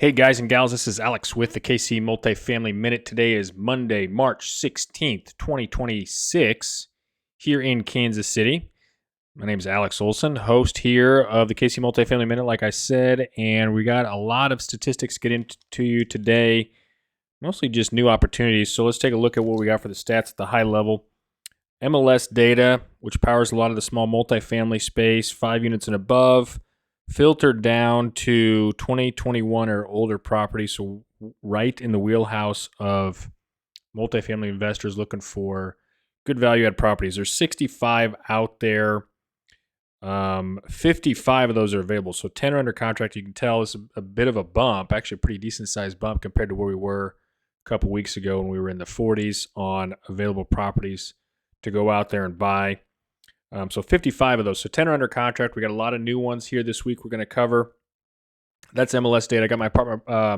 Hey guys and gals, this is Alex with the KC Multifamily Minute. Today is Monday, March 16th, 2026, here in Kansas City. My name is Alex Olson, host here of the KC Multifamily Minute, like I said, and we got a lot of statistics to get into you today, mostly just new opportunities. So let's take a look at what we got for the stats at the high level. MLS data, which powers a lot of the small multifamily space, 5 units and above, filtered down to 2021 or older properties, so right in the wheelhouse of multifamily investors looking for good value add properties. There's 65 out there. 55 of those are available, so 10 are under contract. You can tell it's a bit of a bump, actually a pretty decent sized bump compared to where we were a couple weeks ago when we were in the 40s on available properties to go out there and buy. So 55 of those. So 10 are under contract. We got a lot of new ones here this week we're going to cover. That's MLS data. I got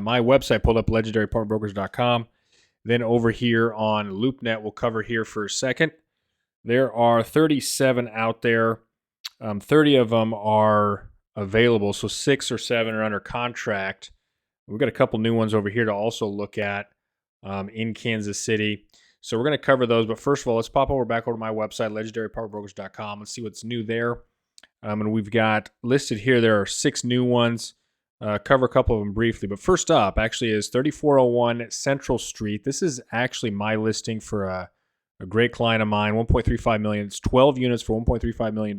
my website pulled up, legendaryapartmentbrokers.com. Then over here on LoopNet, we'll cover here for a second. There are 37 out there. 30 of them are available. So 6 or 7 are under contract. We've got a couple new ones over here to also look at in Kansas City. So we're going to cover those, but first of all, let's pop back over to my website, legendaryapartmentbrokers.com. Let's see what's new there. And we've got listed here, there are 6 new ones. Cover a couple of them briefly. But first up, actually, is 3401 Central Street. This is actually my listing for a great client of mine, $1.35 million. It's 12 units for $1.35 million.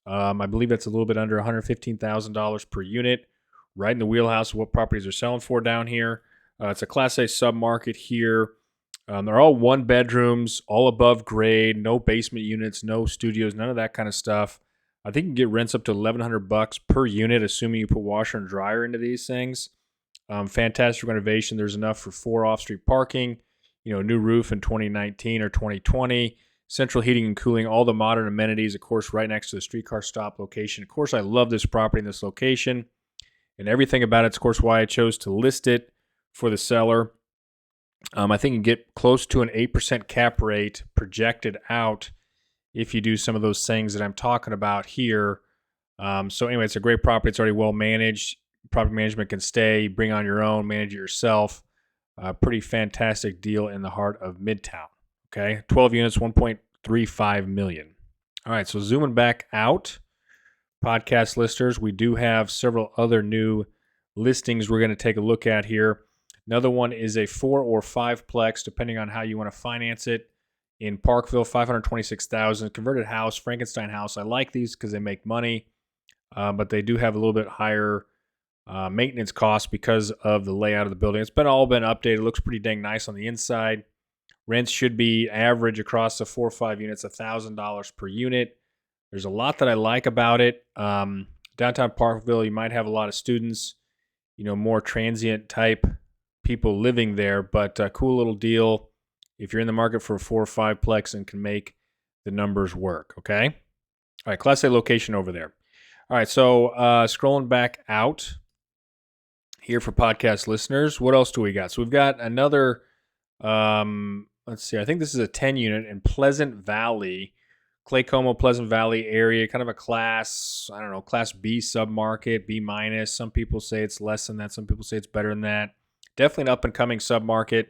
I believe that's a little bit under $115,000 per unit, right in the wheelhouse of what properties are selling for down here. It's a Class A submarket here. They're all 1 bedrooms, all above grade, no basement units, no studios, none of that kind of stuff. I think you can get rents up to $1,100 per unit, assuming you put washer and dryer into these things. Fantastic renovation. There's enough for 4 off-street parking, new roof in 2019 or 2020, central heating and cooling, all the modern amenities, of course, right next to the streetcar stop location. Of course, I love this property and this location, and everything about it's, of course, why I chose to list it for the seller. I think you get close to an 8% cap rate projected out if you do some of those things that I'm talking about here. So anyway, it's a great property. It's already well managed. Property management can stay, bring on your own, manage it yourself. Pretty fantastic deal in the heart of Midtown. Okay, 12 units, $1.35 million. All right, so zooming back out, podcast listeners, we do have several other new listings we're going to take a look at here. Another one is a 4 or 5-plex, depending on how you want to finance it, in Parkville, $526,000, converted house, Frankenstein house. I like these because they make money, but they do have a little bit higher maintenance costs because of the layout of the building. It's all been updated. It looks pretty dang nice on the inside. Rents should be average across the 4 or 5 units, $1,000 per unit. There's a lot that I like about it. Downtown Parkville, you might have a lot of students, more transient type people living there, but a cool little deal if you're in the market for a 4 or 5-plex and can make the numbers work, okay? All right, Class A location over there. All right, so scrolling back out here for podcast listeners, what else do we got? So we've got another, let's see, I think this is a 10-unit in Pleasant Valley, Claycomo, Pleasant Valley area, kind of a Class B submarket, B-. Some people say it's less than that. Some people say it's better than that. Definitely an up-and-coming submarket.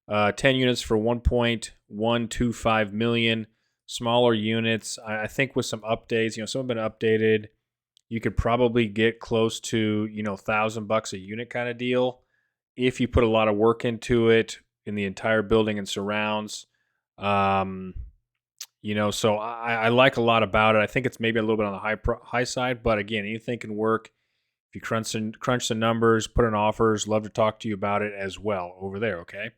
10 units for $1.125 million. Smaller units. I think with some updates, some have been updated. You could probably get close to, $1,000 a unit kind of deal if you put a lot of work into it in the entire building and surrounds. So I like a lot about it. I think it's maybe a little bit on the high side, but again, anything can work. If you crunch the numbers, put in offers, love to talk to you about it as well over there, okay?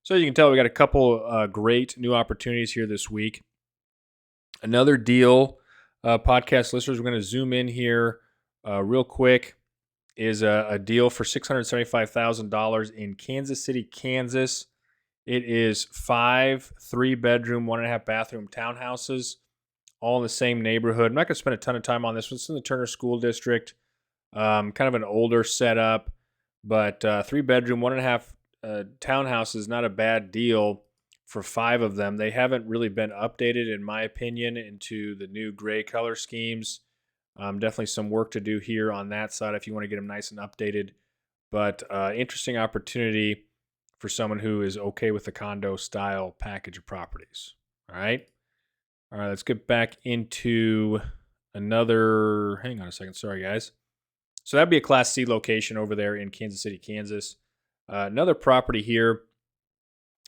So as you can tell, we got a couple great new opportunities here this week. Another deal, podcast listeners, we're going to zoom in here real quick, is a deal for $675,000 in Kansas City, Kansas. It is 5 3-bedroom, 1.5-bathroom townhouses, all in the same neighborhood. I'm not going to spend a ton of time on this one. It's in the Turner School District. Kind of an older setup, but 3-bedroom, 1.5 townhouse is not a bad deal for 5 of them. They haven't really been updated, in my opinion, into the new gray color schemes. Definitely some work to do here on that side if you want to get them nice and updated but interesting opportunity for someone who is okay with the condo style package of properties. All right. All right, let's get back into another. Hang on a second. Sorry, guys. So that'd be a Class C location over there in Kansas City, Kansas. Another property here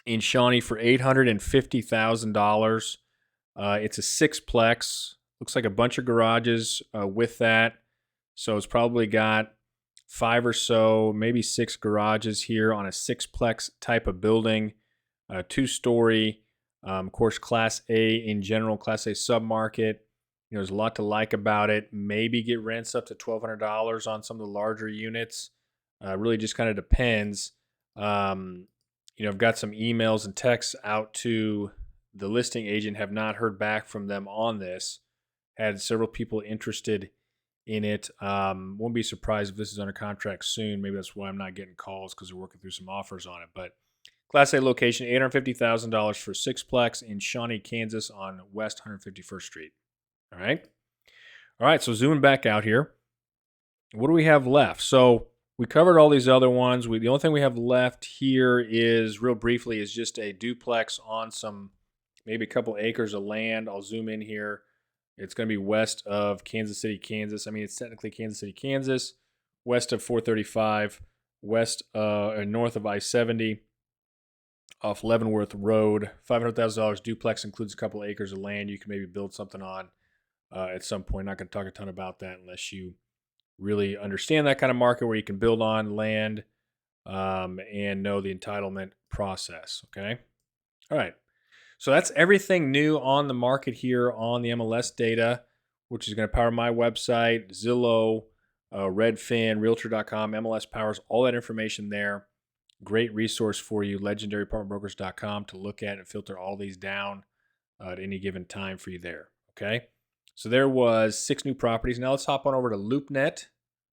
in Shawnee for $850,000. It's a sixplex. Looks like a bunch of garages with that. So it's probably got 5 or so, maybe 6 garages here on a sixplex type of building. 2-story. Of course, Class A in general, Class A submarket. There's a lot to like about it. Maybe get rents up to $1,200 on some of the larger units. Really just kind of depends. I've got some emails and texts out to the listing agent. Have not heard back from them on this. Had several people interested in it. Won't be surprised if this is under contract soon. Maybe that's why I'm not getting calls, because they're working through some offers on it. But Class A location, $850,000 for sixplex in Shawnee, Kansas on West 151st Street. All right. So zooming back out here, what do we have left? So we covered all these other ones. The only thing we have left here is, real briefly, is just a duplex on some, maybe a couple acres of land. I'll zoom in here. It's going to be west of Kansas City, Kansas. I mean, it's technically Kansas City, Kansas, west of 435, north of I-70, off Leavenworth Road. $500,000 duplex, includes a couple acres of land you can maybe build something on at some point. Not going to talk a ton about that unless you really understand that kind of market where you can build on land and know the entitlement process. Okay. All right. So that's everything new on the market here on the MLS data, which is going to power my website, Zillow, Redfin, Realtor.com, MLS powers all that information there. Great resource for you, legendaryapartmentbrokers.com, to look at and filter all these down at any given time for you there. Okay. So there was 6 new properties. Now let's hop on over to LoopNet.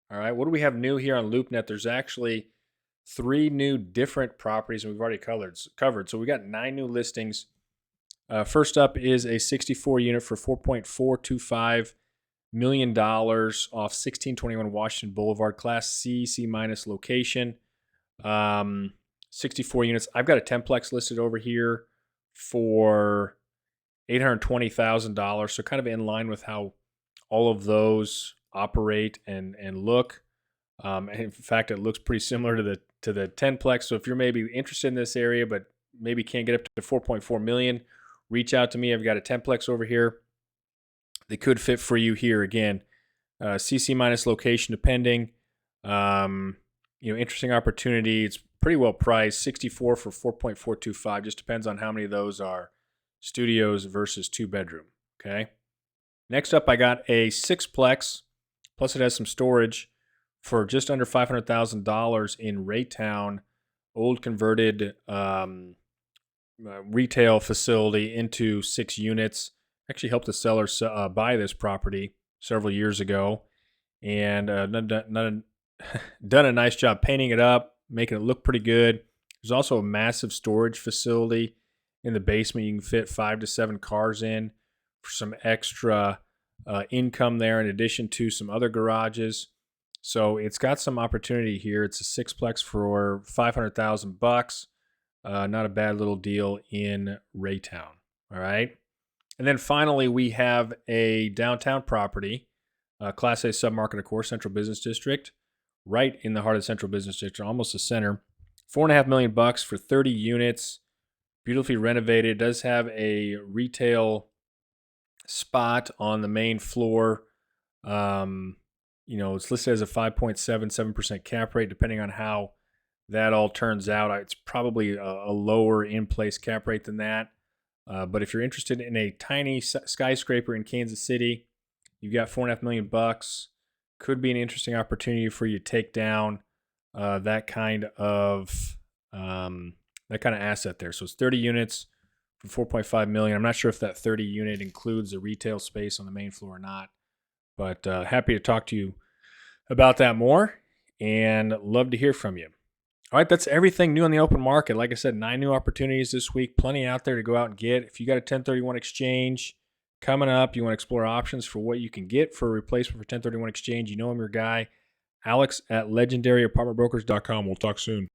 All right. What do we have new here on LoopNet? There's actually 3 new different properties, and we've already covered. So we got 9 new listings. First up is a 64 unit for $4.425 million off 1621 Washington Boulevard, Class C, C- location. 64 units. I've got a 10plex listed over here for $820,000. So kind of in line with how all of those operate and look. And in fact, it looks pretty similar to the 10plex. So if you're maybe interested in this area, but maybe can't get up to 4.4 million, reach out to me. I've got a 10plex over here. They could fit for you here. Again, CC- location depending. Interesting opportunity. It's pretty well priced. 64 for 4.425. Just depends on how many of those are studios versus 2-bedroom. Okay. Next up, I got a 6plex, plus it has some storage, for just under $500,000 in Raytown, old converted retail facility into 6 units. Actually helped the seller buy this property several years ago, and done a nice job painting it up, making it look pretty good. There's also a massive storage facility in the basement. You can fit 5 to 7 cars in for some extra income there, in addition to some other garages. So it's got some opportunity here. It's a 6plex for $500,000. Not a bad little deal in Raytown. All right. And then finally, we have a downtown property, Class A submarket, of course, Central Business District, right in the heart of the Central Business District, almost the center. $4.5 million for 30 units, beautifully renovated. It does have a retail spot on the main floor. It's listed as a 5.77% cap rate. Depending on how that all turns out, it's probably a lower in-place cap rate than that. But if you're interested in a tiny skyscraper in Kansas City, you've got $4.5 million. Could be an interesting opportunity for you to take down that kind of asset there. So it's 30 units for $4.5 million. I'm not sure if that 30 unit includes the retail space on the main floor or not, but happy to talk to you about that more, and love to hear from you. All right, that's everything new on the open market. Like I said, 9 new opportunities this week. Plenty out there to go out and get. If you got a 1031 exchange coming up, you want to explore options for what you can get for a replacement for 1031 exchange, I'm your guy. Alex at legendaryapartmentbrokers.com. We'll talk soon.